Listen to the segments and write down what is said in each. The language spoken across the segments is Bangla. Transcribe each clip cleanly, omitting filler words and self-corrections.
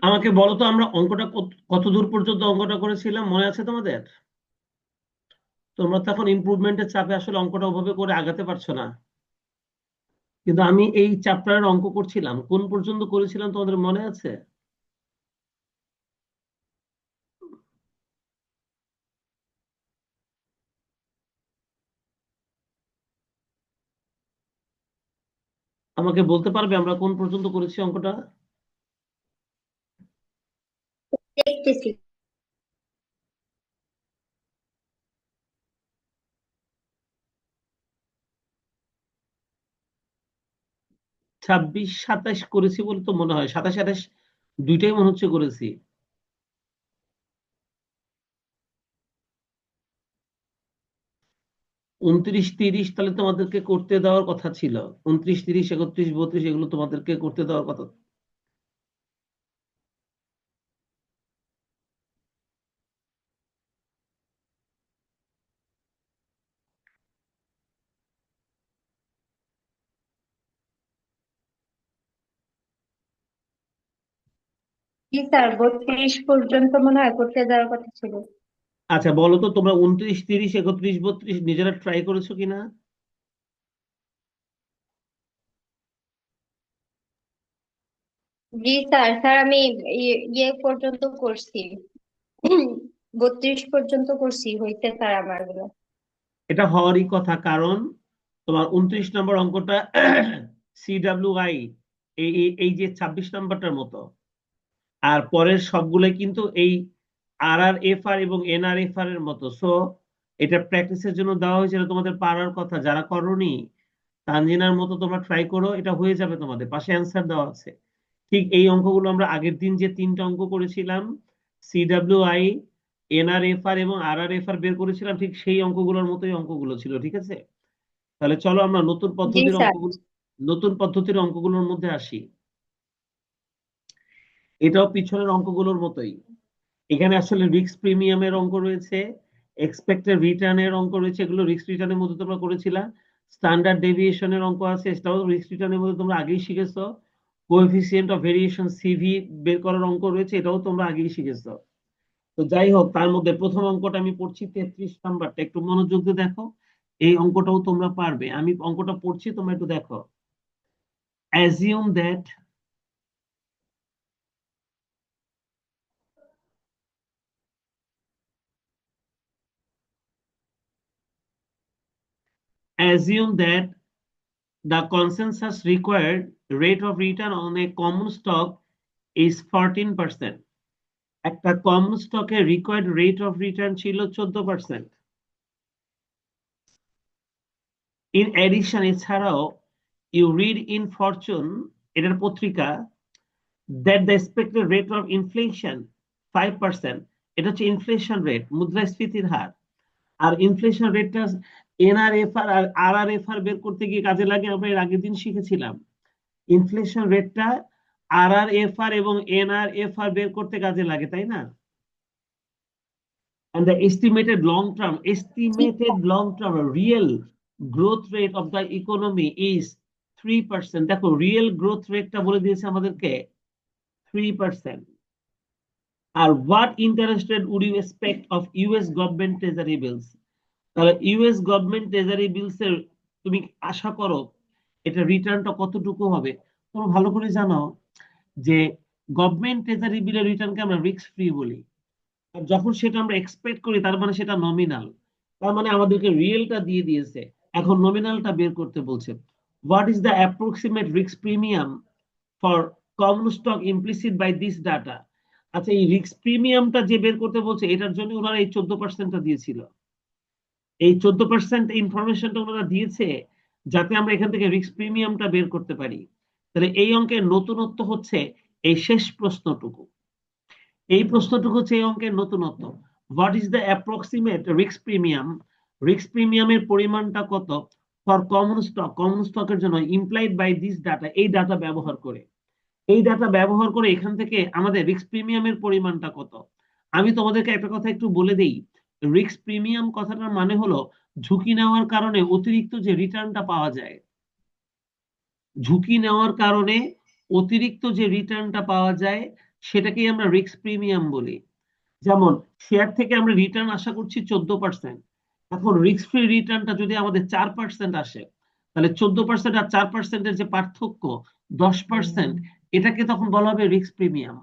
আমাকে বলো তো, আমরা অঙ্কটা কত দূর পর্যন্ত অঙ্কটা করেছিলাম, মনে আছে তোমাদের? তোমরা তো এখন ইমপ্রুভমেন্টের চাপে আসলে অঙ্কটা ওভাবে করে আগাতে পারছো না। কিন্তু আমি এই চ্যাপ্টারের অঙ্ক করছিলাম, কোন পর্যন্ত করেছিলাম তোমাদের মনে আছে? আমাকে বলতে পারবে আমরা কোন পর্যন্ত করেছি অঙ্কটা? দেখতেছি। 26 27 করেছি বলে তো মনে হয়, 27 28 দুইটাই মনে হচ্ছে করেছি। 29 30 তাহলে তোমাদেরকে করতে দেওয়ার কথা ছিল। 29 30 31 32 এগুলো তোমাদেরকে করতে দেওয়ার কথা। জি স্যার, 32 পর্যন্ত মনে হয় করতে দেওয়ার কথা ছিল। আচ্ছা বলো তো, তোমরা 29 30 31 32 নিজেরা ট্রাই করেছো কিনা? জি স্যার, স্যার আমি ইয়ে পর্যন্ত করছি। 32 পর্যন্ত করছি, হইতে স্যার আমার গুলো। এটা হওয়ারই কথা, কারণ তোমার 29 নম্বর অঙ্কটা CWI, এই যে 26 নম্বরটার মতো। আর পরের সবগুলো কিন্তু এই RRFR এবং NRFR এর মতো। সো এটা প্র্যাকটিসের জন্য দেওয়া হয়েছে, এটা তোমাদের পারার কথা। যারা করোনি, তানজিনার মতো তোমরা ট্রাই করো, এটা হয়ে যাবে। তোমাদের পাশে অ্যান্সার দেওয়া আছে। ঠিক এই অঙ্কগুলো আমরা আগের দিন যে তিনটা অঙ্ক করেছিলাম, CWI, NRFR এবং RRFR বের করেছিলাম, ঠিক সেই অঙ্কগুলোর মতোই অঙ্কগুলো ছিল। ঠিক আছে, তাহলে চলো আমরা জি স্যার। নতুন পদ্ধতির অঙ্কগুলোর মধ্যে আসি। এটাও পিছনের অঙ্কগুলোর মতোই। এখানে আসলে রিস্ক প্রিমিয়ামের অঙ্ক রয়েছে, এক্সপেক্টেড রিটার্নের অঙ্ক রয়েছে, এগুলো রিস্ক রিটার্নের মধ্যে তোমরা করেছিলা। স্ট্যান্ডার্ড ডেভিয়েশনের অঙ্ক আছে, সেটাও রিস্ক রিটার্নের মধ্যে তোমরা আগেই শিখেছো। কোএফিসিয়েন্ট অফ ভেরিয়েশন সিভি বের করার অঙ্ক রয়েছে, এটাও তোমরা আগেই শিখেছো। তো যাই হোক, তার মধ্যে প্রথম অঙ্কটা আমি পড়ছি, 33 নাম্বারটা, একটু মনোযোগ দিয়ে দেখো। এই অঙ্কটাও তোমরা পারবে। আমি অঙ্কটা পড়ছি, তোমরা একটু দেখো। assume that assume that the consensus required rate of return on a common stock is 14%. একটা কমন স্টকের রিকোয়ার্ড রেট অফ রিটার্ন ছিল 14%। ইন এডিশন, এছাড়াও, ইউ রিড ইন ফরচুন, এটার পত্রিকা, that the expected rate of inflation 5%। এটা হচ্ছে ইনফ্লেশন রেট, মুদ্রাস্ফীতির হার। আর ইনফ্লেশন রেটটা NRFR আর RRFR বের করতে গিয়ে কাজে লাগে, আমরা এর আগের দিন শিখেছিলাম। ইনফ্লেশন রেটটা RRFR এবং NRFR বের করতে কাজে লাগে, তাই না? And the G estimated long term real growth rate of the economy is 3%। দেখো, রিয়েল গ্রোথ রেটটা বলে দিয়েছে আমাদেরকে 3%। আর what interest rate would you expect of US government treasury bills? তাহলে ইউএস গভর্নমেন্ট ট্রেজারি বিলস এর তুমি আশা করো এটা রিটার্নটা কতটুকু হবে? তুমি ভালো করে জানো যে গভর্নমেন্ট ট্রেজারি বিলের রিটার্নকে আমরা রিস্ক ফ্রি বলি। আর যখন সেটা আমরা এক্সপেক্ট করি, তার মানে সেটা নমিনাল। তার মানে আমাদেরকে রিয়েলটা দিয়ে দিয়েছে, এখন নমিনালটা বের করতে বলছে। What is the approximate risk premium for common stock implicit by this data? আচ্ছা, এই রিস্ক প্রিমিয়ামটা যে বের করতে বলছে, এটার জন্য ওনারা এই 14%টা দিয়েছিল। এই 14% ইনফরমেশনটা ওনারা দিয়েছে যাতে আমরা এখান থেকে রিস্ক প্রিমিয়ামটা বের করতে পারি। তাহলে এই অঙ্কের নতুনত্ব হচ্ছে এই শেষ প্রশ্নটুকু। এই প্রশ্নটুকু হচ্ছে এই অঙ্কের নতুনত্ব। What is the approximate risk premium? Risk প্রিমিয়ামের পরিমাণটা কত ফর কমন স্টক, কমন স্টকের জন্য, ইমপ্লাইড বাই দিস ডাটা, এই ডাটা ব্যবহার করে। এই ডাটা ব্যবহার করে এখান থেকে আমাদের রিস্ক প্রিমিয়ামের পরিমাণটা কত। আমি তোমাদেরকে একটা কথা একটু বলে দেই। রিস্ক প্রিমিয়াম কথাটার মানে হলো ঝুঁকি নেওয়ার কারণে অতিরিক্ত যে রিটার্নটা পাওয়া যায়। ঝুঁকি নেওয়ার কারণে অতিরিক্ত যে রিটার্নটা পাওয়া যায়, সেটাকেই আমরা রিস্ক প্রিমিয়াম বলি। যেমন শেয়ার থেকে আমরা রিটার্ন আশা করছি 14%, এখন রিস্ক ফ্রি রিটার্নটা যদি আমাদের 4% আসে, তাহলে 14% আর 4%-এর যে পার্থক্য 10%, এটাকে তখন বলা হবে রিস্ক প্রিমিয়াম।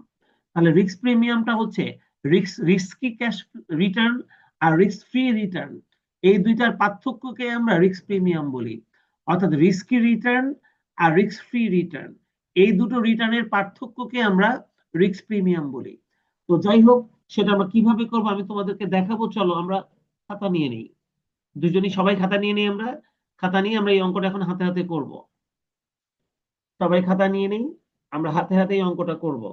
তাহলে রিস্ক প্রিমিয়ামটা হচ্ছে রিস্কি ক্যাশ রিটার্ন আর রিস্ক ফ্রি রিটার্ন, এই দুইটার পার্থক্যকে আমরা রিস্ক প্রিমিয়াম বলি। অর্থাৎ রিস্কি রিটার্ন আর রিস্ক ফ্রি রিটার্ন, এই দুটো রিটার্নের পার্থক্যকে আমরা রিস্ক প্রিমিয়াম বলি। তো যাই হোক, সেটা আমরা কিভাবে করবো আমি তোমাদেরকে দেখাবো। চলো আমরা খাতা নিয়ে নিই, দুজনই সবাই খাতা নিয়ে নিই। আমরা খাতা নিয়ে আমরা এই অঙ্কটা এখন হাতে হাতে করব। সবাই খাতা নিয়ে নিই, আমরা হাতে হাতে এই অঙ্কটা করব।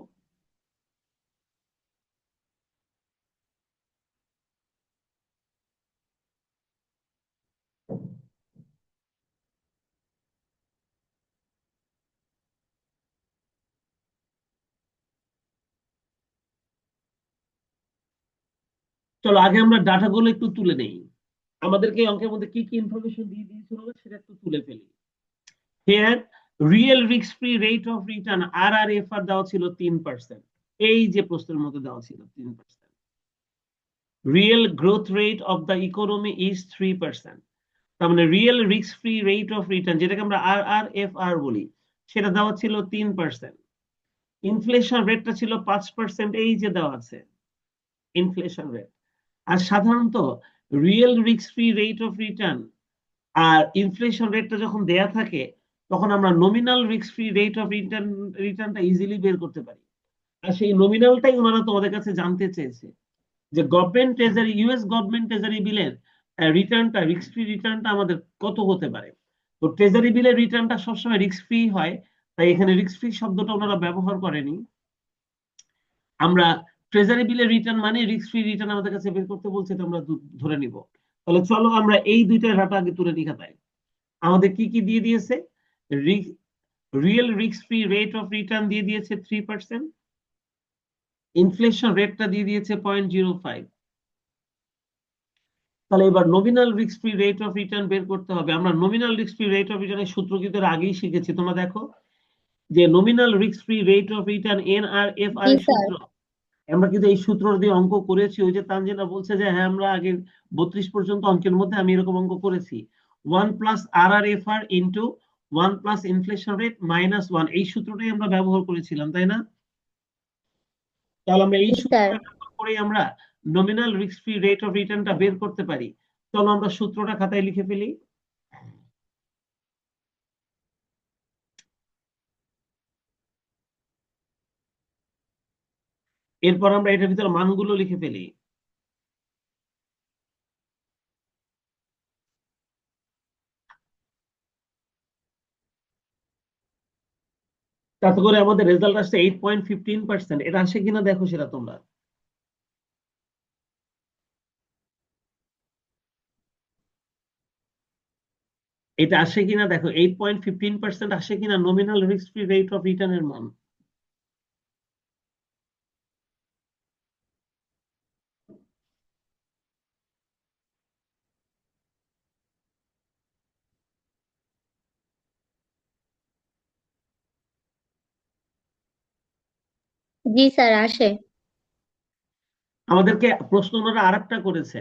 চলো আগে আমরা ডাটাগুলো একটু তুলে নেই। আমাদেরকে এই অঙ্কের মধ্যে কি কি ইনফরমেশন দিয়ে দিয়েছিল সেটা একটু তুলে ফেলি। Here real risk free rate of return RRFR দেওয়া ছিল 3%। এই যে প্রশ্নের মধ্যে দেওয়া ছিল 3%। Real growth rate of the economy is 3%। তার মানে real risk free rate of return, যেটাকে আমরা RRFR বলি, সেটা দেওয়া ছিল 3%। ইনফ্লেশন রেটটা ছিল 5%, এই যে দেওয়া আছে ইনফ্লেশন রেট। আর সাধারণত real risk free rate of return আর ইনফ্লেশন রেটটা যখন দেয়া থাকে, তখন আমরা nominal risk free rate of রিটার্নটা ইজিলি বের করতে পারি। আর সেই নমিনালটাই ওনারা তোমাদের কাছে জানতে চেয়েছে, যে government treasury, US government treasury বিলের রিটার্নটা, রিস্ক ফ্রি রিটার্নটা আমাদের কত হতে পারে। তো ট্রেজারি বিলের রিটার্নটা সবসময় রিস্ক ফ্রি হয়, তাই এখানে রিস্ক ফ্রি শব্দটা ওনারা ব্যবহার করেনি। আমরা ট্রেজারি বিলের রিটার্ন মানে রিস্ক ফ্রি রিটার্ন আমাদের কাছে বের করতে বলছে, এটা আমরা ধরে নিব। তাহলে চলো আমরা এই দুইটা ডাটা আগে তুলে নিই খাতায়। আমাদের কি কি দিয়ে দিয়েছে? Real risk free rate of return দিয়ে দিয়েছে 3%, ইনফ্লেশন রেটটা দিয়ে দিয়েছে 0.05। তাহলে এবার nominal risk free rate of return বের করতে হবে। আমরা nominal risk free rate of রিটার্নের সূত্র কিন্তু এর আগেই শিখেছি, তোমরা দেখো যে nominal risk free rate of return NRFR জি এর স্যার। সূত্র। আমরা কিন্তু এই সূত্র দিয়ে অঙ্ক করেছি। ওই যে তানজিনা বলছে যে হ্যাঁ আমরা আগে 32 পর্যন্ত অঙ্কের মধ্যে আমি এরকম অঙ্ক করেছি। 1 + RRFR ইন্টু 1 + ইনফ্লেশন রেট -1, এই সূত্রটাই আমরা ব্যবহার করেছিলাম, তাই না? তাহলে আমরা এই জি স্যার। সূত্রটা ব্যবহার করে আমরা nominal risk free rate of রিটার্নটা বের করতে পারি। চলো আমরা সূত্রটা খাতায় লিখে ফেলি। এরপর আমরা এটার ভিতরে মানগুলো লিখে ফেলি। তাতে করে আমাদের রেজাল্ট আসছে 8.15%। এটা আসে কিনা দেখো সেটা তোমরা। এটা আসে কিনা দেখো, 8.15% আসে কিনা nominal risk free rate of রিটার্নের মান। জি স্যার, আসে। আমাদেরকে প্রশ্ন ওনারা আরেকটা করেছে,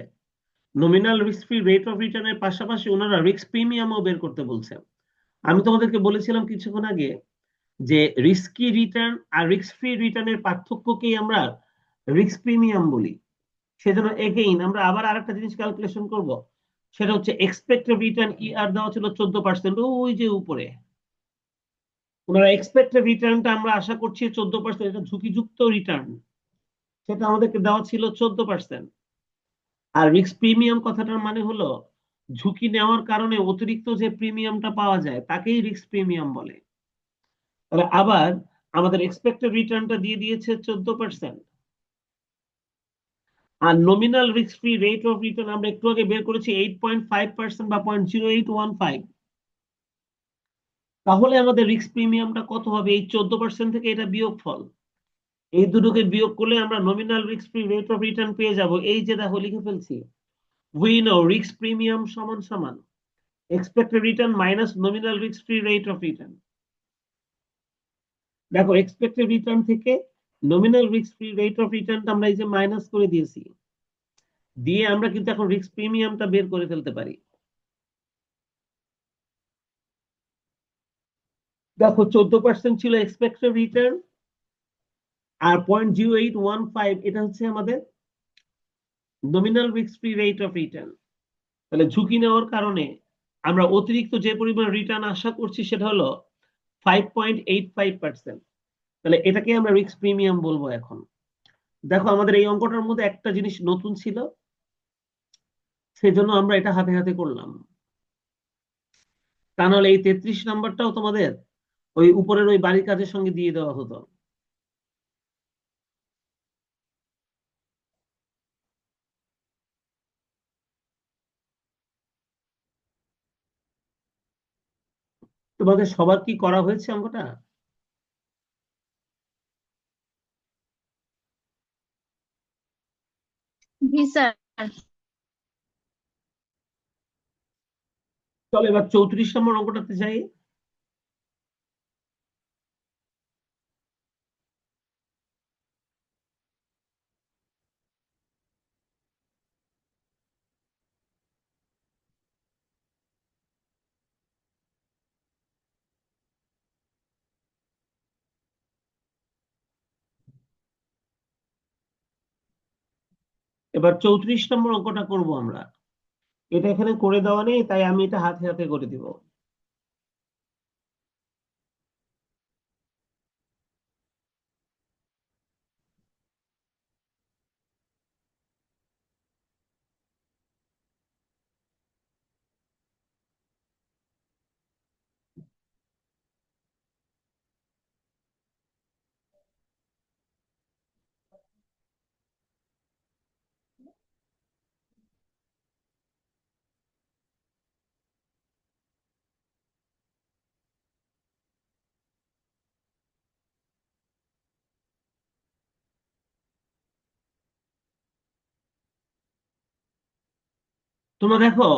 nominal risk free rate of রিটার্নের পাশাপাশি ওনারা রিস্ক প্রিমিয়ামও বের করতে বলছে। আমি তোমাদেরকে বলেছিলাম কিছুক্ষণ আগে যে রিস্কি রিটার্ন আর রিস্ক ফ্রি রিটার্নের পার্থক্যকেই আমরা রিস্ক প্রিমিয়াম বলি। সেজন্য এগেইন আমরা আবার আরেকটা জিনিস ক্যালকুলেশন করব, সেটা হচ্ছে এক্সপেক্টেড রিটার্ন ER দেওয়া ছিল 14%, ওই যে উপরে। ওনারা এক্সপেক্টেড রিটার্নটা আমরা আশা করছি 14%, এটা ঝুঁকিযুক্ত রিটার্ন, সেটা আমাদেরকে দেওয়া ছিল 14%। আর রিস্ক প্রিমিয়াম কথাটার মানে হলো ঝুঁকি নেওয়ার কারণে অতিরিক্ত যে প্রিমিয়ামটা পাওয়া যায় তাকেই রিস্ক প্রিমিয়াম বলে। তাহলে আবার আমাদের এক্সপেক্টেড রিটার্নটা দিয়ে দিয়েছে 14%, আর nominal risk free rate of return আমরা একটু আগে বের করেছি 8.5% বা 0.0815। তাহলে আমাদের রিস্ক প্রিমিয়ামটা কত হবে? এই 14% থেকে এটা বিয়োগফল, এই দুটোকে বিয়োগ করলে আমরা nominal risk free rate of return পেয়ে যাব। এই যে দেখো লিখে ফেলছি, উই নো রিস্ক প্রিমিয়াম সমান সমান expected return minus nominal risk free rate of return. দেখো এক্সপেক্টেড রিটার্ন থেকে nominal risk free rate of রিটার্নটা আমরা এই যে মাইনাস করে দিয়েছি, দিয়ে আমরা কিন্তু এখন রিস্ক প্রিমিয়ামটা বের করে ফেলতে পারি। দেখো 14% ছিল এক্সপেক্টেড রিটার্ন, আর 0.0815 এটা হচ্ছে আমাদের nominal risk free rate of return. তাহলে ঝুঁকি নেওয়ার কারণে আমরা অতিরিক্ত যে পরিমাণ রিটার্ন আশা করছি সেটা হলো 5.85%। তাহলে এটাকে আমরা রিস্ক প্রিমিয়াম বলবো এখন। দেখো আমাদের এই অঙ্কটার মধ্যে একটা জিনিস নতুন ছিল, সেজন্য আমরা এটা হাতে হাতে করলাম। তা নাহলে এই 33 নাম্বারটাও তোমাদের ওই উপরের ওই বাড়ির কাজের সঙ্গে দিয়ে দেওয়া হতো। তোমাদের সবার কি করা হয়েছে অঙ্কটা? জি স্যার। চলো এবার 34 নম্বর অঙ্কটাতে যাই। এবার 34 নম্বর অঙ্কটা করব আমরা। এটা এখানে করে দেওয়া নেই, তাই আমি এটা হাতে হাতে করে দিব। তোমরা দেখো,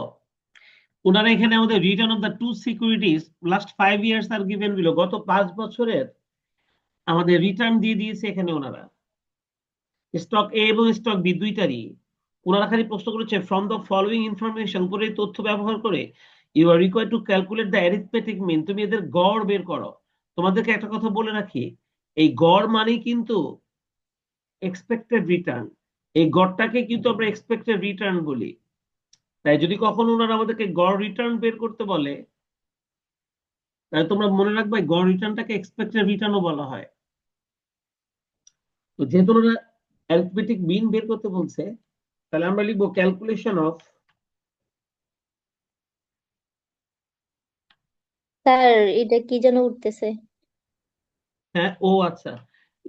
ওনারা এখানে আমাদের return of the two securities last 5 years are given below, গত 5 বছরের আমাদের রিটার্ন দিয়ে দিয়েছে এখানে ওনারা, স্টক এ এবং স্টক বি দুইটারই। ওনারা খালি প্রশ্ন করেছে ফ্রম দ্য ফলোইং ইনফরমেশন, উপরে এই তথ্য ব্যবহার করে you are required to calculate the arithmetic mean, তুমি এদের গড় বের করো। তোমাদেরকে একটা কথা বলে রাখি, এই গড় মানেই কিন্তু এক্সপেক্টেড রিটার্ন। এই গড়টাকে কিন্তু আমরা এক্সপেক্টেড রিটার্ন বলি। তাই যদি কখনো ওনারা আমাদেরকে গড় রিটার্ন বের করতে বলে, তাহলে তোমরা মনে রাখবে গড় রিটার্নটাকে এক্সপেক্টেড রিটার্নও বলা হয়। তো যেহেতু ওনারা অ্যারিথমেটিক মিন বের করতে বলছে, তাহলে আমরা লিখবো ক্যালকুলেশন অফ। স্যার এটা কি যেন উঠতেছে। হ্যাঁ, ও আচ্ছা,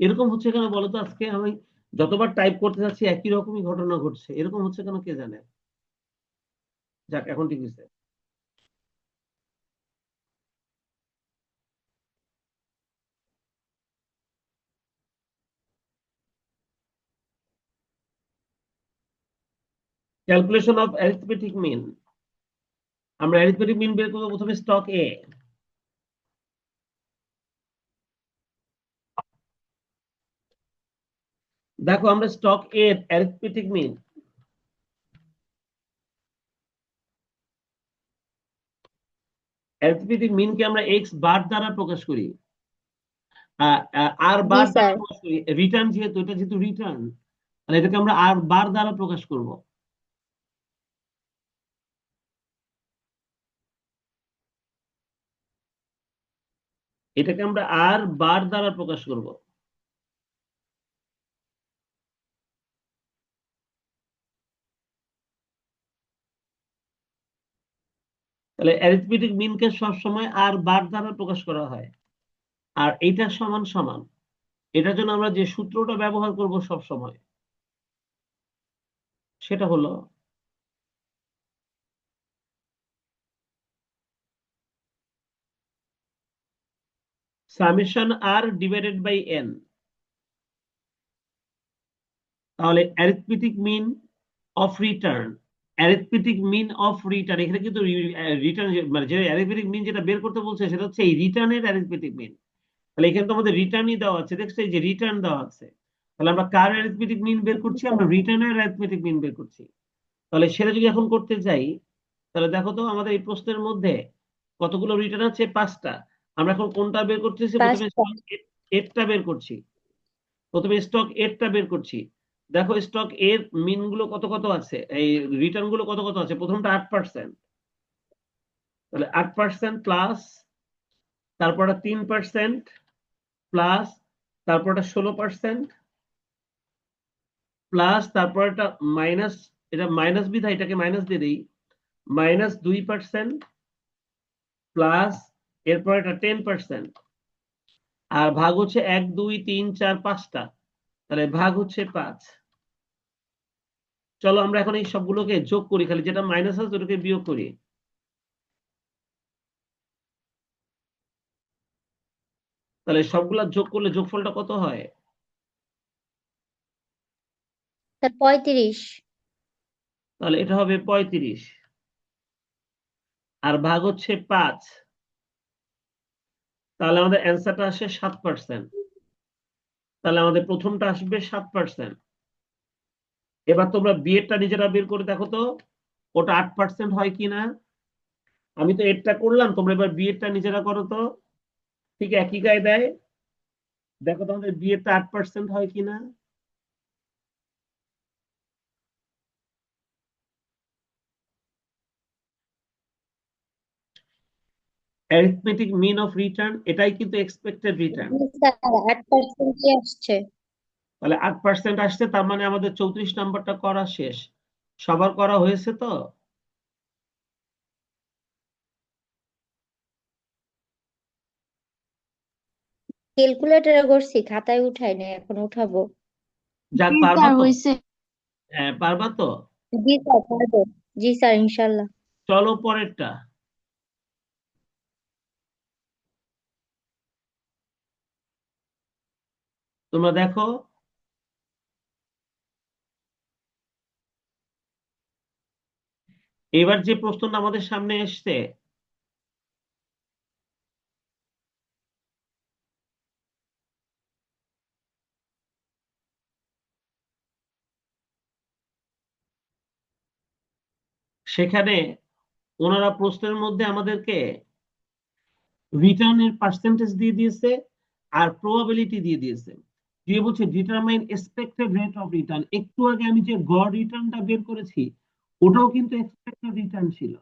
এরকম হচ্ছে কেন বলো তো? আজকে আমি যতবার টাইপ করতে যাচ্ছি একই রকমই ঘটনা ঘটছে, এরকম হচ্ছে কেন কে জানে। যাক, এখন ঠিক আছে। Calculation of arithmetic mean. আমরা অ্যারিথমেটিক মিন বের করবো প্রথমে স্টক এ। দেখো আমরা স্টক এ অ্যারিথমেটিক মিন, অ্যারিথমেটিক মিনকে আমরা এক্স বার দ্বারা প্রকাশ করি। আর জি বার দ্বারা স্যার। প্রকাশ করি, রিটার্ন যেহেতু, এটা যেহেতু রিটার্ন, তাহলে এটাকে আমরা আর বার দ্বারা প্রকাশ করব। এটাকে আমরা আর বার দ্বারা প্রকাশ করব। তাহলে অ্যারিথমেটিক মিনকে সবসময় আর বার দ্বারা প্রকাশ করা হয়। আর এইটা সমান সমান, এটার জন্য আমরা যে সূত্রটা ব্যবহার করব সব সময়, সেটা হলো সামেশন আর ডিভাইডেড বাই এন। তাহলে arithmetic mean of return, arithmetic mean of return, এখানে কিন্তু রিটার্ন মানে যে অ্যারিথমেটিক মিন যেটা বের করতে বলছে সেটা হচ্ছে এই রিটার্নের অ্যারিথমেটিক মিন। তাহলে এখানে তো আমাদের রিটার্নই দেওয়া আছে, দেখছো এই যে রিটার্ন দেওয়া আছে। তাহলে আমরা কার অ্যারিথমেটিক মিন বের করছি? আমরা রিটার্নের অ্যারিথমেটিক মিন বের করছি। তাহলে সেটা যদি এখন করতে যাই, তাহলে দেখো তো আমাদের এই প্রশ্নের মধ্যে কতগুলো রিটার্ন আছে? 5টা। আমরা এখন কোনটা বের করতেছি? প্রথমে 5টা। স্টক এরটা বের করছি। প্রথমে স্টক এরটা বের করছি। দেখো স্টক এর মিন গুলো কত কত আছে, এই রিটার্ন গুলো কত কত আছে। প্রথমটা 8%, তাহলে 8% প্লাস, তারপরটা 3% প্লাস, তারপরটা 16% প্লাস, তারপরটা মাইনাস, এটা মাইনাস বিধায় এটাকে মাইনাস দিয়ে দিই, -2% প্লাস, এরপর এটা 10%, আর ভাগ হচ্ছে 1 2 3 4 5টা, তাহলে ভাগ হচ্ছে 5। চলো আমরা এখন এই সবগুলোকে যোগ করি, খালি যেটা মাইনাস আছে ওটাকে বিয়োগ করি। তাহলে সবগুলা যোগ করলে যোগফলটা কত হয়? স্যার 35। তাহলে এটা হবে 35, আর ভাগ হচ্ছে 5, তাহলে আমাদের অ্যান্সারটা আসে 7%। তাহলে আমাদের প্রথমটা আসবে 7%। এবার তোমরা বিয়েরটা নিজেরা বের করে দেখো তো ওটা 8% হয় কিনা। আমি তো এরটা করলাম, তোমরা এবার বিয়েরটা নিজেরা করো তো, ঠিক একই কায়দায় দেখো তোমাদের বিয়েরটা 8% হয় কিনা। অ্যারিথমেটিক মিন অফ রিটার্ন, এটাই কিন্তু এক্সপেক্টেড রিটার্ন। জি স্যার, 8%ই আসছে। তাহলে 8% আসছে, তার মানে আমাদের 34 নাম্বারটা করা শেষ। সবার করা হয়েছে তো? ক্যালকুলেটরে করছি, খাতায় উঠাই নাই, এখন উঠাবো। যাক, জি পারবা স্যার তো? হয়েছে। হ্যাঁ, পারবা তো? জি স্যার, পারবো। জি স্যার, ইনশাল্লাহ। চলো পরেরটা। তোমরা দেখো, এবার যে প্রশ্নটা আমাদের সামনে এসছে, সেখানে ওনারা প্রশ্নের মধ্যে আমাদেরকে রিটার্নের পার্সেন্টেজ দিয়ে দিয়েছে আর প্রবাবিলিটি দিয়ে দিয়েছে, দিয়ে বলছে determine expected rate of return. একটু আগে আমি যে গড় রিটার্নটা বের করেছি ওটাও কিন্তু এক্সপেক্টেড রিটার্ন ছিল।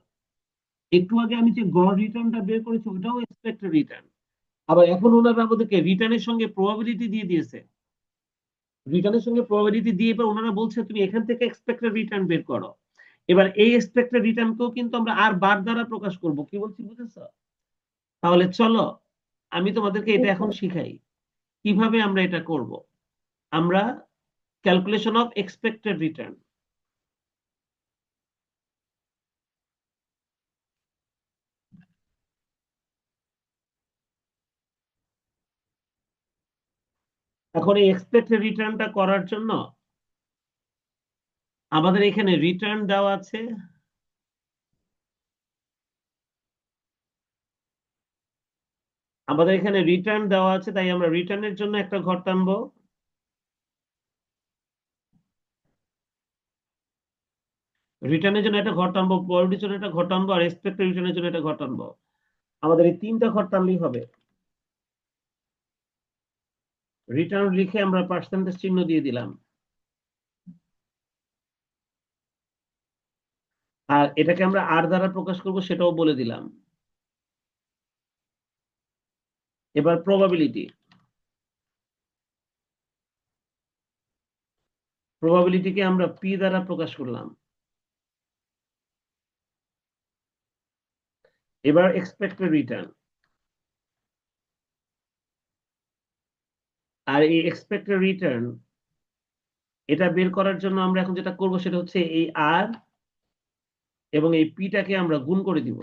একটু আগে আমি যে গড় রিটার্নটা বের করেছি ওটাও এক্সপেক্টেড রিটার্ন। আবার এখন ওনারা আমাদেরকে রিটার্নের সঙ্গে প্রবাবিলিটি দিয়ে দিয়েছে। রিটার্নের সঙ্গে প্রবাবিলিটি দিয়ে এবার ওনারা বলছে তুমি এখান থেকে এক্সপেক্টেড রিটার্ন বের করো। এবার এই এক্সপেক্টেড রিটার্নকেও কিন্তু আমরা আর বার দ্বারা প্রকাশ করব, কি বলছি বুঝেছো? তাহলে চলো আমি তোমাদেরকে জি এটা এখন স্যার। শিখাই কিভাবে আমরা এটা করব। আমরা ক্যালকুলেশন অফ এক্সপেক্টেড রিটার্ন। এখন এই এক্সপেক্টেড রিটার্নটা করার জন্য আমাদের এখানে রিটার্ন দেওয়া আছে, তাই আমরা রিটার্নের জন্য একটা ঘর টানবো। রিটার্নের জন্য একটা ঘর টানবো, প্রবাবিলিটির জন্য একটা ঘর টানবো, আর এক্সপেক্টেড রিটার্নের জন্য একটা ঘর টানবো। আমাদের এই 3টা ঘর টানলেই হবে। রিটার্ন লিখে আমরা পার্সেন্টেজ চিহ্ন দিয়ে দিলাম, আর এটাকে আমরা আর দ্বারা প্রকাশ করব সেটাও বলে দিলাম। এবার প্রবাবিলিটিকে আমরা পি দ্বারা প্রকাশ করলাম। এবার এক্সপেক্টেড রিটার্ন, আর এই এক্সপেক্টেড রিটার্ন এটা বের করার জন্য আমরা এখন যেটা করব সেটা হচ্ছে এই আর এবং এই পিটাকে আমরা গুণ করে দিব।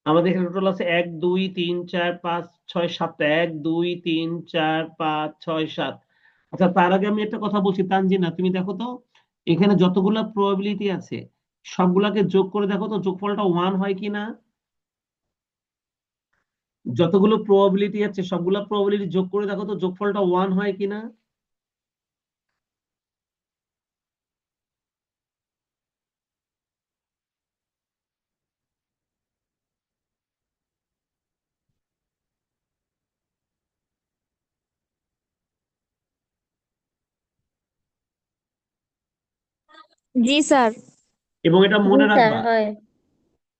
আমাদের এখানে টোটাল আছে 1 2 3 4 5 6 7টা, 1 2 3 4 5 6 7। আচ্ছা, তার আগে আমি একটা কথা বলছি, তানজিনা তুমি দেখো তো এখানে যতগুলা প্রবাবিলিটি আছে সবগুলাকে যোগ করে দেখো তো যোগফলটা 1 হয় কিনা। যতগুলো প্রবাবিলিটি আছে সবগুলো প্রবাবিলিটি যোগ করে দেখো তো যোগফলটা 1 হয় কিনা। জি স্যার। এবং এটা জি মনে স্যার রাখবা, হয়।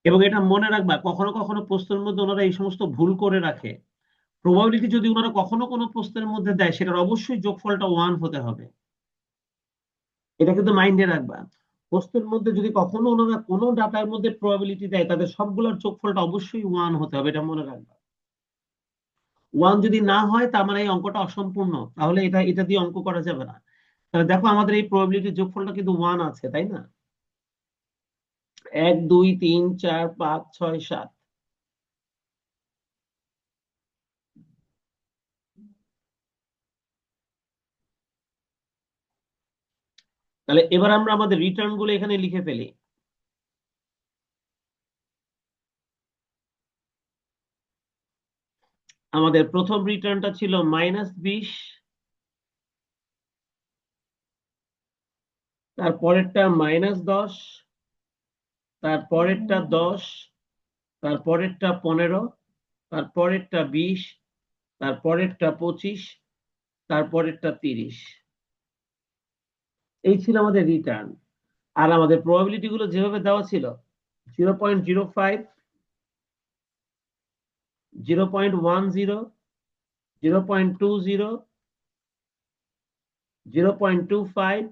এবং এটা মনে রাখবা কখনো কখনো প্রশ্নের মধ্যে ওনারা এই সমস্ত ভুল করে রাখে। প্রবাবিলিটি যদি ওনারা কখনো কোনো প্রশ্নের মধ্যে দেয় সেটার অবশ্যই যোগফলটা 1 হতে হবে। এটা কিন্তু মাইন্ডে রাখবা। প্রশ্নের মধ্যে যদি কখনো ওনারা কোনো ডাটার মধ্যে প্রবাবিলিটি দেয় তাদের সবগুলোর যোগফলটা অবশ্যই 1 হতে হবে, এটা মনে রাখবা। 1 যদি না হয় তার মানে এই অঙ্কটা অসম্পূর্ণ, তাহলে এটা এটা দিয়ে অঙ্ক করা যাবে না। তাহলে দেখো আমাদের এই প্রবাবিলিটির যোগফলটা কিন্তু 1 আছে, তাই না? 1 2 3 4 5 6 7। তাহলে এবার আমরা আমাদের রিটার্ন গুলো এখানে লিখে ফেলি। আমাদের প্রথম রিটার্নটা ছিল -20, তারপরেরটা -10, তারপরেরটা 10, তারপরেরটা 15, তারপরেরটা 20, তারপরেরটা 25, তারপরেরটা 30। এই ছিল আমাদের রিটার্ন। আর আমাদের প্রবাবিলিটি গুলো যেভাবে দেওয়া ছিল 0.05, 0.10, 0.20, 0.25,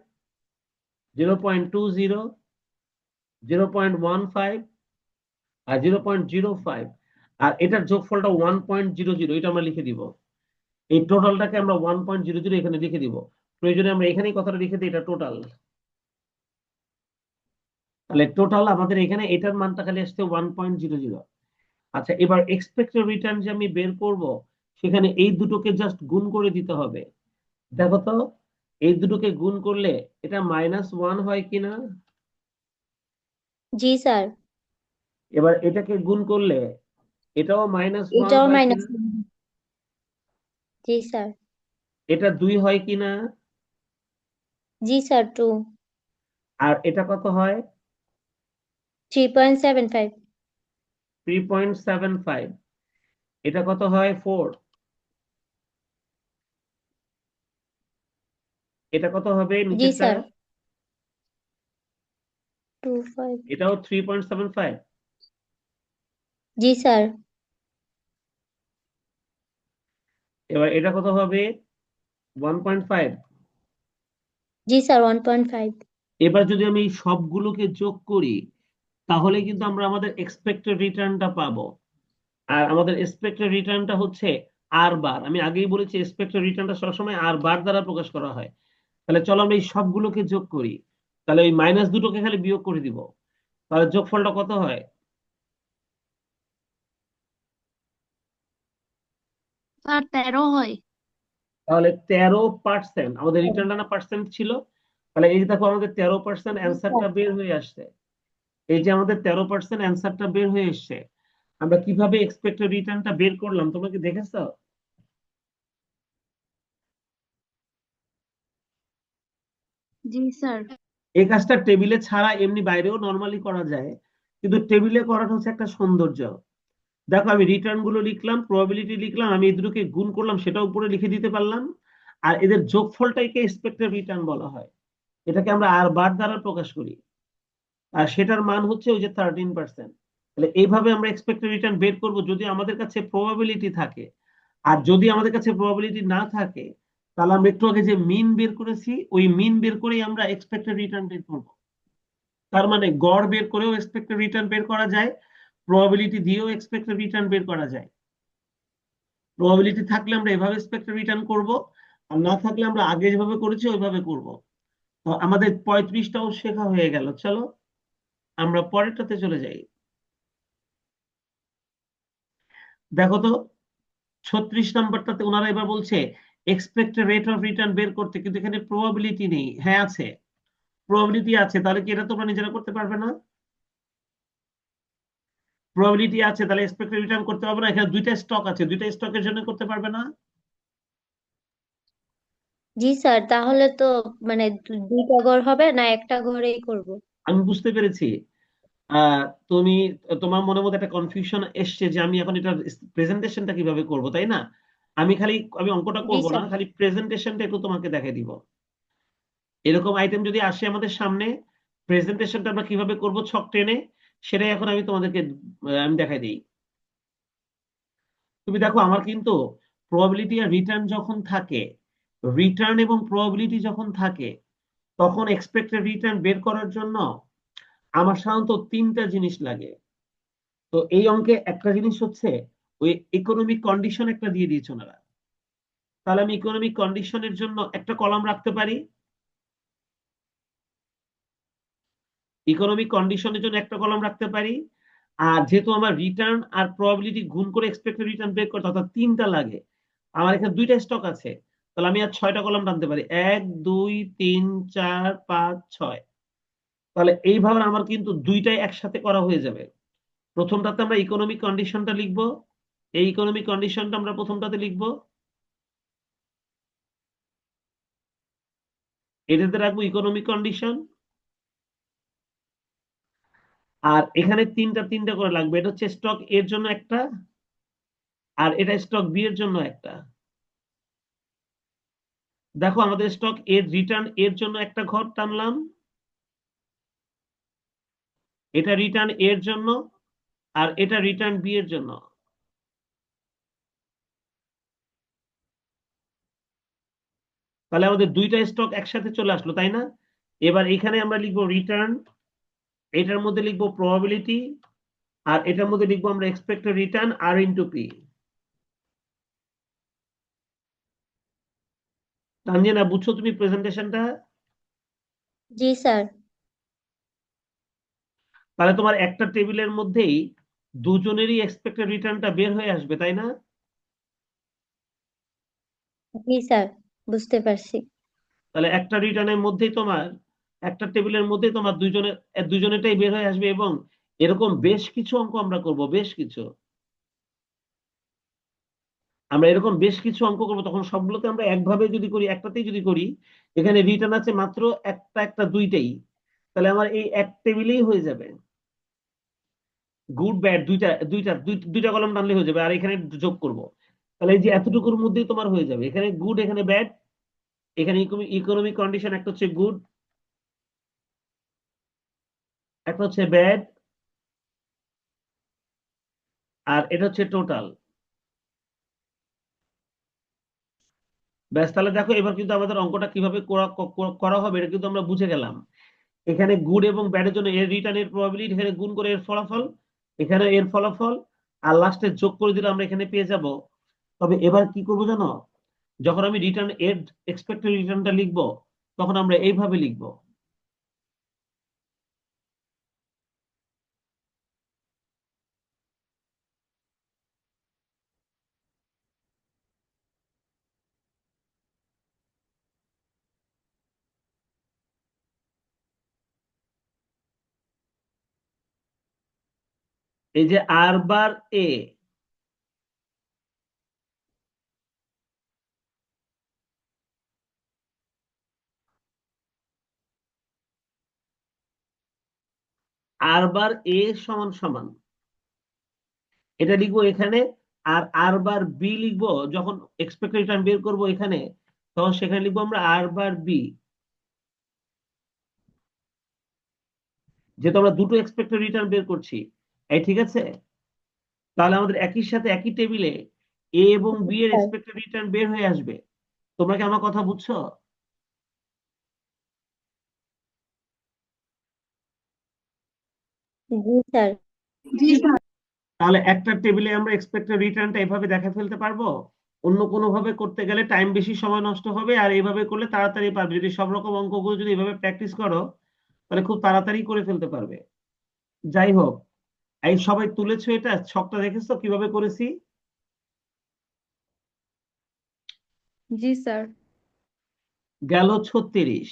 0.20, 0.15 আর 0.05। আর এটার যোগফলটা 1.00, এটা আমরা লিখে দিব। এই টোটালটাকে আমরা 1.00 এখানে লিখে দিব। প্রয়োজনে আমরা এখানেই কথাটা লিখে দিই, এটা টোটাল। তাহলে টোটাল আমাদের এখানে এটার মানটা খালি আসছে 1.00। আচ্ছা, এবার এক্সপেক্টেড রিটার্ন যে আমি বের করব সেখানে এই দুটোকে জাস্ট গুণ করে দিতে হবে। দেখো তো এই দুটোকে গুণ করলে এটা -1 হয় কিনা। জি স্যার। এবার এটাকে গুণ করলে এটাও -1 এটাও হয় মাইনাস। কিনা। জি স্যার। এটা 2 হয় কিনা। জি স্যার 2। আর এটা কত হয়। 3.75। 3.75। এটা কত হয় 4। এটা কত হবে জি নিচেরটা। স্যার 2.5। এটাও 3.75। জি স্যার। এবার এটা কত হবে 1.5। জি স্যার 1.5। এবার যদি আমি এই সবগুলোকে যোগ করি তাহলে কিন্তু আমরা আমাদের এক্সপেক্টেড রিটার্নটা পাবো। আর আমাদের এক্সপেক্টেড রিটার্নটা হচ্ছে আর বার। আমি আগেই বলেছি এক্সপেক্টেড রিটার্নটা সবসময় আর বার দ্বারা প্রকাশ করা হয়। তাহলে চলো আমরা এই সবগুলোকে যোগ করি। তাহলে ওই মাইনাস দুটোকে খালি বিয়োগ করে দিব। তাহলে যোগফলটা কত হয়। স্যার 13 হয়। তাহলে 13%। আমাদের রিটার্নটা না পার্সেন্ট ছিল। তাহলে এই যে দেখো আমাদের 13% জি স্যার। অ্যান্সারটা বের হয়ে আসছে। এই যে আমাদের 13% অ্যান্সারটা বের হয়ে এসছে। আমরা কিভাবে এক্সপেক্টেড রিটার্নটা বের করলাম তোমরা কি দেখেছো। জি স্যার। এই কাজটা টেবিলে ছাড়া এমনি বাইরেও নর্মালি করা যায়, কিন্তু টেবিলে করাটা হচ্ছে একটা সৌন্দর্য। দেখো আমি রিটার্ন গুলো লিখলাম, প্রবাবিলিটি লিখলাম, আমি এই দুটোকে গুণ করলাম সেটা উপরে লিখে দিতে পারলাম। আর এদের যোগফলটাকে এক্সপেক্টেড রিটার্ন বলা হয়। এটাকে আমরা আর বার দ্বারা প্রকাশ করি। আর সেটার মান হচ্ছে ওই যে 13%। তাহলে এইভাবে আমরা এক্সপেক্টেড রিটার্ন বের করব যদি আমাদের কাছে প্রবাবিলিটি থাকে। আর যদি আমাদের কাছে প্রবাবিলিটি না থাকে তাহলে আমরা একটু আগে যে মিন বের করেছি ওই মিন বের করেই আমরা এক্সপেক্টেড রিটার্ন বের করবো। তার মানে গড় বের করেও এক্সপেক্টেড রিটার্ন বের করা যায়, প্রবাবিলিটি দিয়েও এক্সপেক্টেড রিটার্ন বের করা যায়। প্রবাবিলিটি থাকলে আমরা এভাবে এক্সপেক্টেড রিটার্ন করব, আর না থাকলে আমরা আগে যেভাবে করেছি ওইভাবে করব। তো আমাদের 35টাও শেখা হয়ে গেল। চলো আমরা পরেরটাতে চলে যাই। দেখো তো 36 নাম্বারটাতে ওনারা এবার বলছে এক্সপেক্টেড রেট অফ রিটার্ন বের করতে, কিন্তু এখানে প্রবাবিলিটি নেই। হ্যাঁ আছে। প্রবাবিলিটি আছে, তাহলে কি এটা তোমরা নিজেরা করতে পারবে না? প্রবাবিলিটি আছে, তাহলে এক্সপেক্টেড রিটার্ন করতে পারবে না? এখানে দুইটা স্টক আছে, দুইটা স্টকের জন্য করতে পারবে না? জি স্যার, তাহলে তো মানে দুইটা ঘর হবে না, একটা ঘরেই করব? আমি বুঝতে পেরেছি। আহ তুমি, তোমার মনের মধ্যে একটা কনফিউশন এসছে যে আমি এখন এটা প্রেজেন্টেশনটা কিভাবে করব, তাই না? আমি অঙ্কটা জি করব না, স্যার। খালি প্রেজেন্টেশনটা একটু তোমাকে দেখাই দিব। এরকম আইটেম যদি আসে আমাদের সামনে, প্রেজেন্টেশনটা আমরা কিভাবে করব ছক টেনে, সেটাই এখন আমি তোমাদেরকে আমি দেখাই দিই। তুমি দেখো, আমার কিন্তু প্রবাবিলিটি আর রিটার্ন যখন থাকে, রিটার্ন এবং প্রবাবিলিটি যখন থাকে, তখন এক্সপেক্টেড রিটার্ন বের করার জন্য আমার সাধারণত তিনটা জিনিস লাগে। তো এই অঙ্কে একটা জিনিস হচ্ছে, ওই ইকোনমিক কন্ডিশন একটা দিয়ে দিয়েছে ওনারা। তাহলে আমি ইকোনমিক কন্ডিশনের জন্য একটা কলাম রাখতে পারি, ইকোনমিক কন্ডিশনের জন্য একটা কলাম রাখতে পারি। আর যেহেতু আমার রিটার্ন আর প্রবাবিলিটি গুণ করে এক্সপেক্টেড রিটার্ন বের করতে, অর্থাৎ তিনটা লাগে, আমার এখানে দুইটা স্টক আছে, তাহলে আমি আর ছয়টা কলাম টানতে পারি, 1 2 3 4 5 6। তাহলে এইভাবে আমার কিন্তু দুইটাই একসাথে করা হয়ে যাবে। প্রথমটাতে আমরা ইকোনমিক কন্ডিশনটা লিখবো, এই ইকোনমিক কন্ডিশনটা আমরা প্রথমটাতে লিখবো, এটাতে রাখবো ইকোনমিক কন্ডিশন। আর এখানে তিনটা তিনটা করে লাগবে, এটা হচ্ছে স্টক এর জন্য একটা, আর এটা স্টক বি এর জন্য একটা। দেখো, আমাদের স্টক এর রিটার্ন এর জন্য একটা ঘর টানলাম, এটা রিটার্ন এর জন্য, আর এটা রিটার্ন বি এর জন্য। তাহলে আমাদের দুইটা স্টক একসাথে চলে আসলো, তাই না? এবার এখানে আমরা লিখবো রিটার্ন, এটার মধ্যে লিখবো প্রবাবিলিটি, আর এটার মধ্যে লিখবো আমরা এক্সপেক্টেড রিটার্ন আর ইন্টু পি। তানজিনা, বুঝছো তুমি প্রেজেন্টেশনটা? জি স্যার। তাহলে তোমার একটা টেবিলের মধ্যেই দুজনেরই এক্সপেক্টেড রিটার্নটা বের হয়ে আসবে, তাই না? জি স্যার, বুঝতে পারছি। তাহলে একটা রিটার্নের মধ্যেই তোমার, একটা টেবিলের মধ্যেই তোমার দুজনেরটাই বের হয়ে আসবে। এবং এরকম বেশ কিছু অঙ্ক আমরা করব, বেশ কিছু, আমরা এরকম বেশ কিছু অঙ্ক করবো, তখন সবগুলোতে আমরা একভাবে যদি করি, একটাতেই যদি করি, এখানে রিটার্ন আছে মাত্র একটা একটা দুইটাই, তাহলে আমার এই এক টেবিলেই হয়ে যাবে। গুড ব্যাড দুইটা দুইটা দুইটা কলম টানলে হয়ে যাবে, আর এখানে যোগ করব। তাহলে এই যে এতটুকুর মধ্যেই তোমার হয়ে যাবে, এখানে গুড, এখানে ব্যাড, এখানে ইকোনমিক কন্ডিশন, একটা হচ্ছে গুড, একটা হচ্ছে ব্যাড, আর এটা হচ্ছে টোটাল। ব্যাস, তাহলে দেখো এবার কিন্তু আমাদের অঙ্কটা কিভাবে করা হবে এটা কিন্তু আমরা বুঝে গেলাম। এখানে গুড এবং ব্যাডের জন্য এর রিটার্ন এর প্রবাবিলিটি, এখানে গুণ করে এর ফলাফল, এখানে এর ফলাফল, আর লাস্টে যোগ করে দিলে আমরা এখানে পেয়ে যাব। তবে এবার কি করবো জানো, যখন আমি রিটার্ন এর এক্সপেক্টেড রিটার্নটা লিখবো, তখন আমরা এইভাবে লিখবো। এই যে আর বার এ, আর বার এ সমান সমান, এটা লিখবো এখানে। আর আর বার বি লিখবো যখন এক্সপেক্টেড রিটার্ন বের করবো এখানে, তখন সেখানে লিখবো আমরা আর বার বি। যেহেতু আমরা দুটো এক্সপেক্টেড রিটার্ন বের করছি, এই ঠিক আছে, তাহলে আমাদের একই সাথে একই টেবিলে এ এবং জি বি এর স্যার। এক্সপেক্টেড রিটার্ন বের হয়ে আসবে। তোমরা কি আমার কথা বুঝছো? জি স্যার। জি স্যার। তাহলে একটা টেবিলে আমরা এক্সপেক্টেড রিটার্নটা এভাবে দেখে ফেলতে পারবো। অন্য কোনো ভাবে করতে গেলে টাইম বেশি, সময় নষ্ট হবে, আর এইভাবে করলে তাড়াতাড়ি পারবে। যদি সব রকম অঙ্কগুলো যদি এভাবে প্র্যাকটিস করো, তাহলে খুব তাড়াতাড়ি করে ফেলতে পারবে। যাই হোক, এই সবাই তুলেছো, এটা ছকটা দেখেছো কিভাবে করেছি? জি স্যার। গেল 36।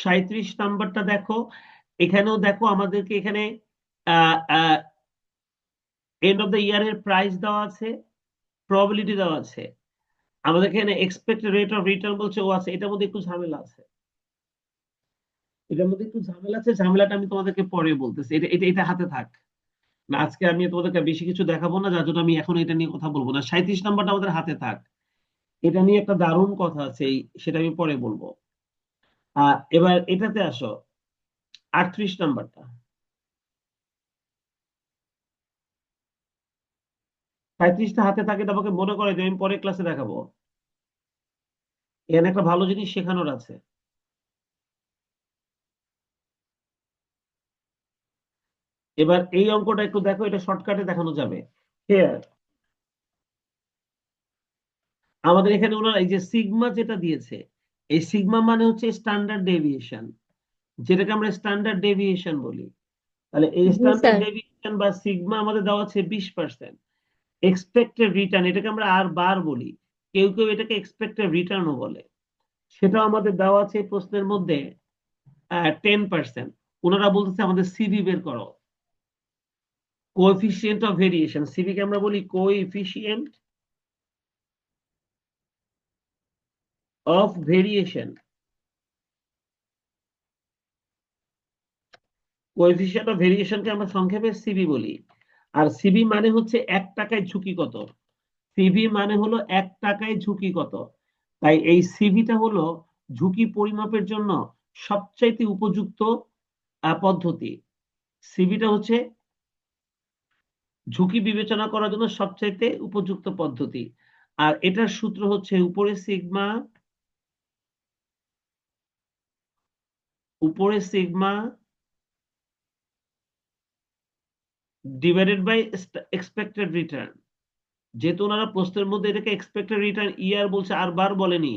37 নাম্বারটা দেখো, এখানেও দেখো আমাদেরকে এখানে এন্ড অফ দ্য ইয়ারের প্রাইস দেওয়া আছে, প্রবাবিলিটি দেওয়া আছে, আমাদের এখানে এক্সপেক্টেড রেট অফ রিটার্ন বলছে ও আছে, এটার মধ্যে একটু ঝামেলা আছে, এটার মধ্যে একটু ঝামেলা আছে, ঝামেলাটা আমি তোমাদেরকে পরে বলতেছি, এটা এটা এটা হাতে থাক। না, আজকে আমি তোমাদেরকে বেশি কিছু দেখাবো না, যার জন্য আমি এখন এটা নিয়ে কথা বলবো না। 37 নাম্বারটা আমাদের হাতে থাক, এটা নিয়ে একটা দারুণ কথা আছে, সেটা আমি পরে বলবো। এবার এটাতে আসো, 38 নাম্বারটা। 37টা হাতে থাকে, এটা আমাকে মনে করে যে আমি পরে ক্লাসে দেখাবো। এখানে একটা ভালো জিনিস শেখানোর আছে। এবার এই অঙ্কটা একটু দেখো, এটা শর্টকাটে দেখানো যাবে। Here, আমাদের এখানে ওনারা এই যে সিগমা যেটা দিয়েছে, এই সিগমা মানে হচ্ছে স্ট্যান্ডার্ড ডেভিয়েশন, যেটাকে আমরা স্ট্যান্ডার্ড ডেভিয়েশন বলি। তাহলে এই জি স্ট্যান্ডার্ড স্যার। ডেভিয়েশন বা সিগমা আমাদের দেওয়া আছে 20%। এক্সপেক্টেড রিটার্ন, এটাকে আমরা আর বার বলি, কেউ কেউ এটাকে এক্সপেক্টেড রিটার্নও বলে, সেটা আমাদের দেওয়া আছে এই প্রশ্নের মধ্যে 10%। ওনারা বলতেছে আমাদের সিভি বের করো, কোএফিসিয়েন্ট অফ ভেরিয়েশন, সিভি কে আমরা বলি coefficient of variation. Coefficient of ভেরিয়েশনকে আমরা সংক্ষেপে সিভি বলি। আর সিভি মানে হচ্ছে 1 টাকায় ঝুঁকি কত, সিভি মানে হলো 1 টাকায় ঝুঁকি কত। তাই এই সিভিটা হলো ঝুঁকি পরিমাপের জন্য সবচাইতে উপযুক্ত পদ্ধতি। সিভিটা হচ্ছে ঝুঁকি বিবেচনা করার জন্য সবচাইতে উপযুক্ত পদ্ধতি। আর এটার সূত্র হচ্ছে উপরে sigma divided by expected return. যেহেতু ওনারা প্রশ্নের মধ্যে এটাকে এক্সপেক্টেড রিটার্ন ইয়ার বলছে আর বার বলেনি,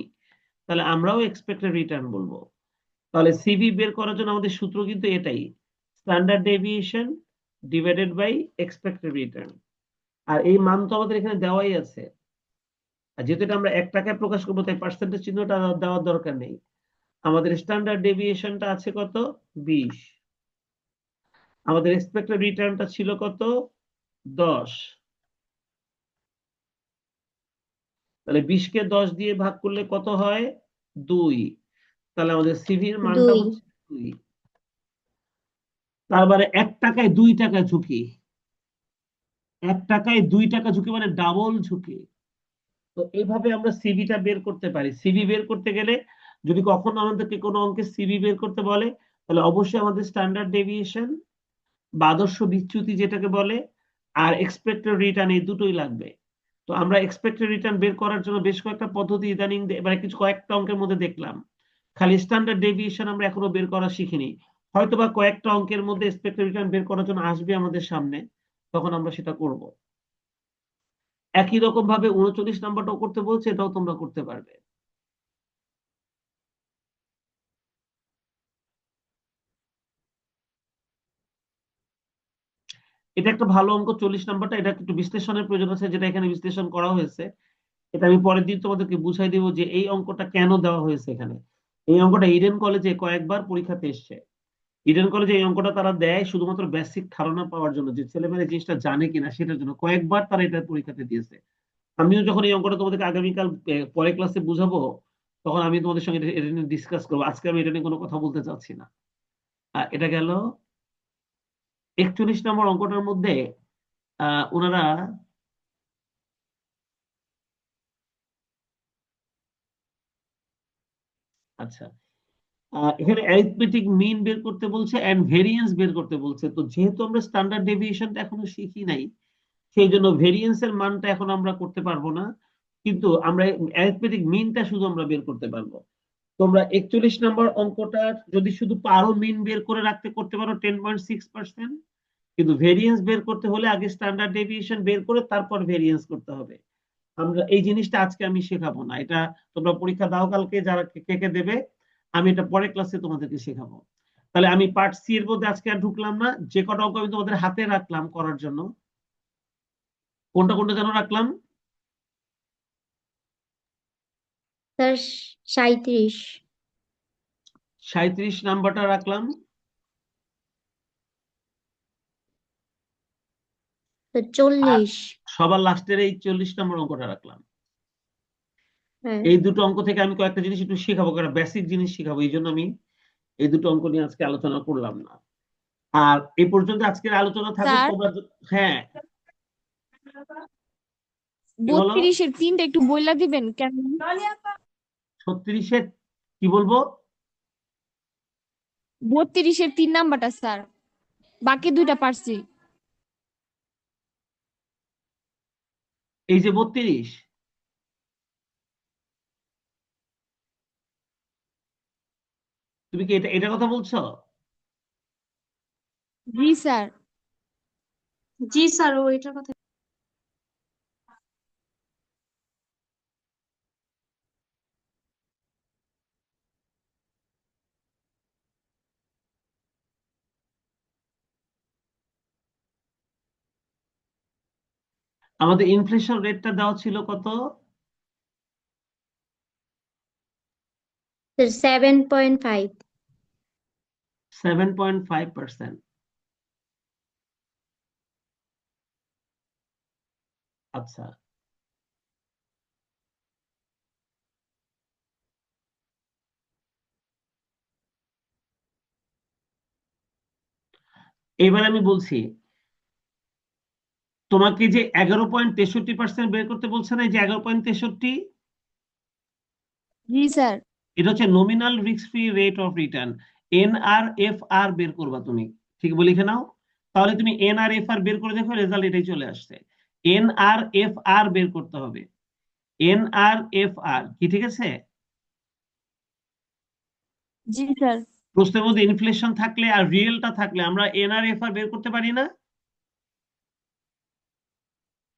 তাহলে আমরাও এক্সপেক্টেড রিটার্ন বলবো। তাহলে সিভি বের করার জন্য আমাদের সূত্র কিন্তু এটাই, standard deviation divided by expected return. আর এই মান তো আমাদের এখানে দেওয়াই আছে, আর যেহেতু এটা আমরা 1 টাকায় প্রকাশ করবো, তাই পার্সেন্টেজ চিহ্নটা দেওয়ার দরকার নেই। আমাদের স্ট্যান্ডার্ড ডেভিয়েশনটা আছে কত, 20। আমাদের এক্সপেক্টেড রিটার্নটা ছিল কত, 10। তাহলে 20-কে 10 দিয়ে ভাগ করলে কত হয়, 2। তাহলে আমাদের সিভির মানটা 2। হচ্ছে 2। তার মানে 1 টাকায় 2 টাকা ঝুঁকি, 1 টাকায় 2 টাকা ঝুঁকি মানে ডাবল ঝুঁকি। তো এইভাবে আমরা সিভিটা বের করতে পারি। সিভি বের করতে গেলে যদি কখনো আমাদেরকে কোনো অঙ্কের সিভি বের করতে বলে, তাহলে অবশ্যই আমাদের স্ট্যান্ডার্ড ডেভিয়েশন বা আদর্শ বিচ্যুতি যেটাকে বলে, আর এক্সপেক্টেড রিটার্ন, এই দুটোই লাগবে। তো আমরা এক্সপেক্টেড রিটার্ন বের করার জন্য বেশ কয়েকটা পদ্ধতি ইদানিং এবার কয়েকটা অঙ্কের মধ্যে দেখলাম। খালি স্ট্যান্ডার্ড ডেভিয়েশন আমরা এখনো বের করা শিখিনি, হয়তোবা কয়েকটা অঙ্কের মধ্যে এক্সপেক্টেড রিটার্ন বের করার জন্য আসবে আমাদের সামনে, তখন আমরা সেটা করব। একই রকম ভাবে 39 নাম্বারটাও করতে বলছে, এটাও তোমরা করতে পারবে। এটা একটা ভালো অঙ্ক, 40 নাম্বারটা, এটা একটু বিশ্লেষণের প্রয়োজন আছে, যেটা এখানে বিশ্লেষণ করা হয়েছে। এটা আমি পরের দিন তোমাদেরকে বুঝাই দেবো যে এই অঙ্কটা কেন দেওয়া হয়েছে এখানে। এই অঙ্কটা ইডেন কলেজে কয়েকবার পরীক্ষাতে এসছে। ইডেন কলেজে এই অঙ্কটা তারা দেয় শুধুমাত্র বেসিক ধারণা পাওয়ার জন্য, যে ছেলেমেয়েরা জিনিসটা জানে কিনা সেটার জন্য কয়েকবার তারা এটা পরীক্ষাতে দিয়েছে। আমিও যখন এই অঙ্কটা তোমাদেরকে আগামীকাল পরে ক্লাসে বুঝাবো, তখন আমি তোমাদের সঙ্গে এটা নিয়ে ডিসকাস করবো। আজকে আমি এটা নিয়ে কোনো কথা বলতে চাচ্ছি না। এটা গেল 41 নম্বর অঙ্কটার মধ্যে। ওনারা আচ্ছা, এখানে অ্যারিথমেটিক মিন বের করতে বলছে এন্ড ভেরিয়েন্স বের করতে বলছে। তো যেহেতু আমরা স্ট্যান্ডার্ড ডেভিয়েশনটা এখনো শিখি নাই, সেই জন্য ভেরিয়েন্স এর মানটা এখন আমরা করতে পারবো না, কিন্তু আমরা অ্যারিথমেটিক মিনটা শুধু আমরা বের করতে পারবো। তোমরা 41 নম্বর অঙ্কটা যদি শুধু পারো মিন বের করে রাখতে করতে পারো 10.6%, কিন্তু ভেরিয়েন্স বের করতে হলে আগে স্ট্যান্ডার্ড ডেভিয়েশন বের করে তারপর ভেরিয়েন্স করতে হবে। আমরা এই জিনিসটা আজকে আমি শেখাবো না, এটা তোমরা পরীক্ষা দাও কালকে, যারা কে কে দেবে, আমি এটা পরের ক্লাসে তোমাদেরকে শেখাবো। তাহলে আমি পার্ট সি এর মধ্যে আজকে আর ঢুকলাম না, যে কটা অঙ্ক আমি তোমাদের হাতে রাখলাম করার জন্য, কোনটা কোনটা যেন রাখলাম, স্যার 37। 37 নাম্বারটা রাখলাম। স্যার 40। সবার লাস্টের এই 40 নম্বর অঙ্কটা রাখলাম। হ্যাঁ এই দুটো অঙ্ক থেকে আমি কয়েকটা জিনিস একটু শেখাবো, কারণ বেসিক জিনিস শেখাবো, এই জন্য আমি এই দুটো অঙ্ক নিয়ে আজকে আলোচনা করলাম না। আর এই পর্যন্ত আজকের আলোচনা থাকুক। স্যার তোমরা হ্যাঁ, কি বলো? 32-এর 3টা একটু বইলা দিবেন কেন? 36-এর কি বলবো? 32-এর 3 নাম্বারটা স্যার, বাকি দুইটা পারছি। এই যে 32, তুমি কি এটার কথা বলছো? জি স্যার। জি স্যার, ওইটার কথা। আমাদের ইনফ্লেশন রেটটা দেওয়া ছিল কত? স্যার 7.5। 7.5%। আচ্ছা, এবার আমি বলছি তোমাকে যে 11.63% বের করতে বলছে না, এই যে 11.63, জি স্যার। এটা হচ্ছে nominal risk free rate of return. NRFR বের করবা তুমি, ঠিক বলে লিখে নাও। তাহলে তুমি NRFR বের করে দেখো, রেজাল্ট এটাই চলে আসছে। NRFR বের করতে হবে। NRFR কি, ঠিক আছে? জি স্যার। প্রশ্নের মধ্যে ইনফ্লেশন থাকলে আর রিয়েলটা থাকলে আমরা NRFR বের করতে পারি না?